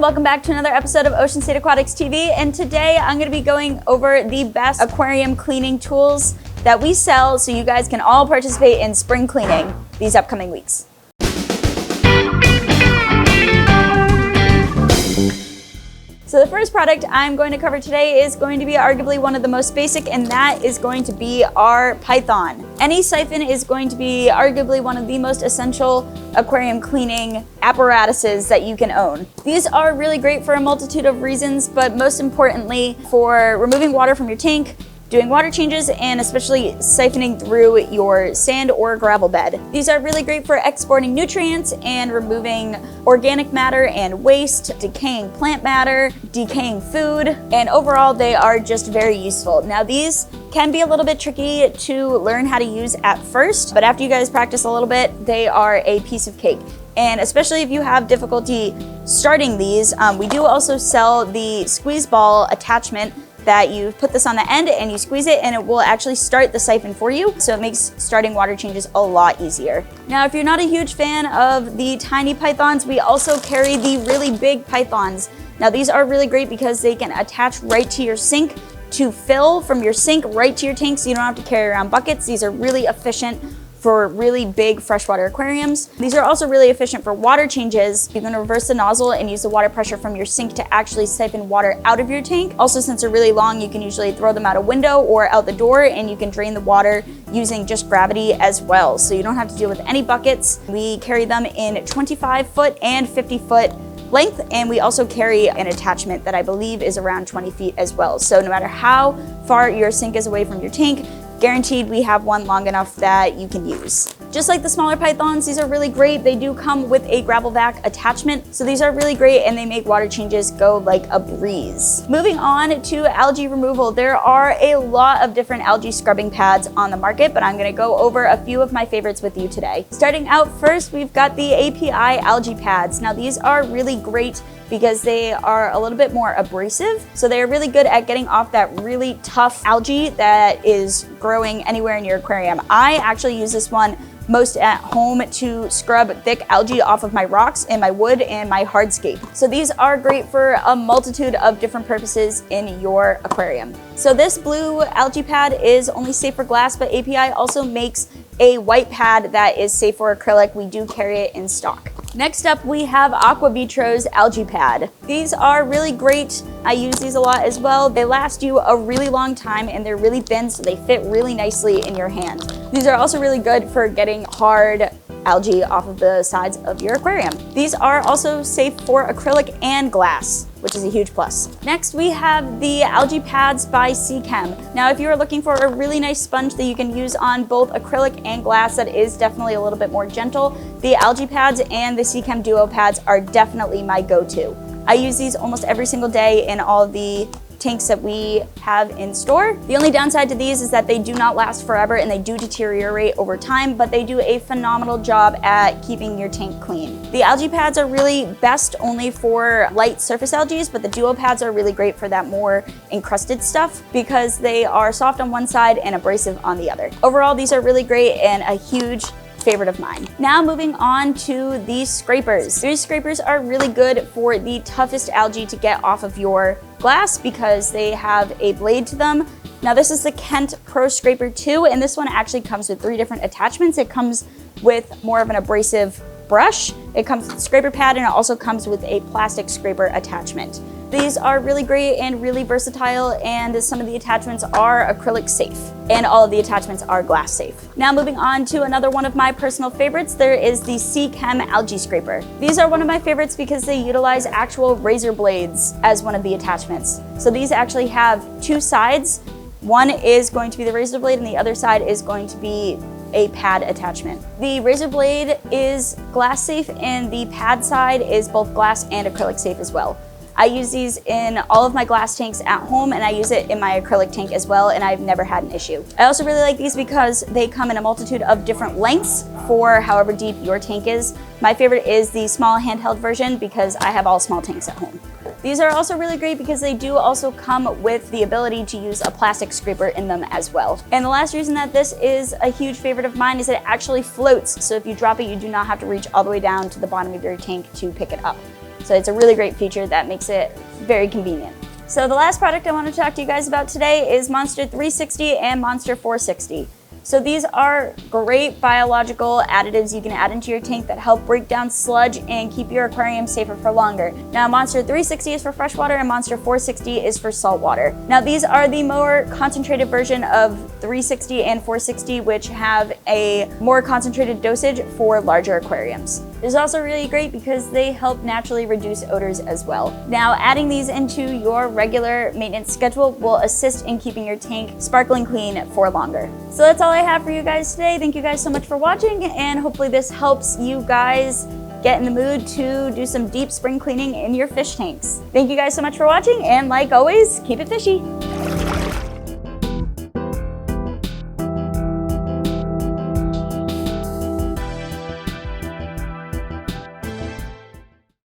welcome back to another episode of Ocean State Aquatics TV, and today I'm going to be going over the best aquarium cleaning tools that we sell so you guys can all participate in spring cleaning these upcoming weeks. So the first product I'm going to cover today is going to be arguably one of the most basic, and that is going to be our Python. Any siphon is going to be arguably one of the most essential aquarium cleaning apparatuses that you can own. These are really great for a multitude of reasons, but most importantly for removing water from your tank, doing water changes, and especially siphoning through your sand or gravel bed. These are really great for exporting nutrients and removing organic matter and waste, decaying plant matter, decaying food, and overall they are just very useful. Now these can be a little bit tricky to learn how to use at first, but after you guys practice a little bit, they are a piece of cake. And especially if you have difficulty starting these, we do also sell the squeeze ball attachment that you put this on the end and you squeeze it and it will actually start the siphon for you. So it makes starting water changes a lot easier. Now, if you're not a huge fan of the tiny pythons, we also carry the really big pythons. Now these are really great because they can attach right to your sink to fill from your sink right to your tank, so you don't have to carry around buckets. These are really efficient for really big freshwater aquariums. These are also really efficient for water changes. You can reverse the nozzle and use the water pressure from your sink to actually siphon water out of your tank. Also, since they're really long, you can usually throw them out a window or out the door, and you can drain the water using just gravity as well. So you don't have to deal with any buckets. We carry them in 25-foot and 50-foot length, and we also carry an attachment that I believe is around 20 feet as well. So no matter how far your sink is away from your tank, guaranteed we have one long enough that you can use. Just like the smaller pythons, these are really great. They do come with a gravel vac attachment, so these are really great and they make water changes go like a breeze. Moving on to algae removal, there are a lot of different algae scrubbing pads on the market, but I'm gonna go over a few of my favorites with you today. Starting out first, we've got the API algae pads. Now these are really great because they are a little bit more abrasive. So they're really good at getting off that really tough algae that is growing anywhere in your aquarium. I actually use this one most at home to scrub thick algae off of my rocks and my wood and my hardscape. So these are great for a multitude of different purposes in your aquarium. So this blue algae pad is only safe for glass, but API also makes a white pad that is safe for acrylic. We do carry it in stock. Next up, we have Aquavitro's algae pad. These are really great. I use these a lot as well. They last you a really long time and they're really thin, so they fit really nicely in your hand. These are also really good for getting hard algae off of the sides of your aquarium. These are also safe for acrylic and glass, which is a huge plus. Next, we have the algae pads by Seekonk. Now, if you are looking for a really nice sponge that you can use on both acrylic and glass that is definitely a little bit more gentle, the algae pads and the Seekonk Duo pads are definitely my go-to. I use these almost every single day in all the tanks that we have in store. The only downside to these is that they do not last forever and they do deteriorate over time, but they do a phenomenal job at keeping your tank clean. The algae pads are really best only for light surface algae, but the duo pads are really great for that more encrusted stuff because they are soft on one side and abrasive on the other. Overall, these are really great and a huge favorite of mine. Now moving on to these scrapers. These scrapers are really good for the toughest algae to get off of your glass because they have a blade to them. Now this is the Kent Pro Scraper 2, and this one actually comes with 3 different attachments. It comes with more of an abrasive brush, it comes with a scraper pad, and it also comes with a plastic scraper attachment. These are really great and really versatile, and some of the attachments are acrylic safe, and all of the attachments are glass safe. Now moving on to another one of my personal favorites, there is the Seekonk Algae Scraper. These are one of my favorites because they utilize actual razor blades as one of the attachments. So these actually have 2 sides. One is going to be the razor blade and the other side is going to be a pad attachment. The razor blade is glass safe and the pad side is both glass and acrylic safe as well. I use these in all of my glass tanks at home, and I use it in my acrylic tank as well, and I've never had an issue. I also really like these because they come in a multitude of different lengths for however deep your tank is. My favorite is the small handheld version because I have all small tanks at home. These are also really great because they do also come with the ability to use a plastic scraper in them as well. And the last reason that this is a huge favorite of mine is that it actually floats. So if you drop it, you do not have to reach all the way down to the bottom of your tank to pick it up. So it's a really great feature that makes it very convenient. So the last product I want to talk to you guys about today is Monster 360 and Monster 460. So these are great biological additives you can add into your tank that help break down sludge and keep your aquarium safer for longer. Now Monster 360 is for freshwater and Monster 460 is for saltwater. Now these are the more concentrated version of 360 and 460, which have a more concentrated dosage for larger aquariums. It's also really great because they help naturally reduce odors as well. Now adding these into your regular maintenance schedule will assist in keeping your tank sparkling clean for longer. So that's all I have for you guys today. Thank you guys so much for watching, and hopefully this helps you guys get in the mood to do some deep spring cleaning in your fish tanks. Thank you guys so much for watching, and like always, keep it fishy.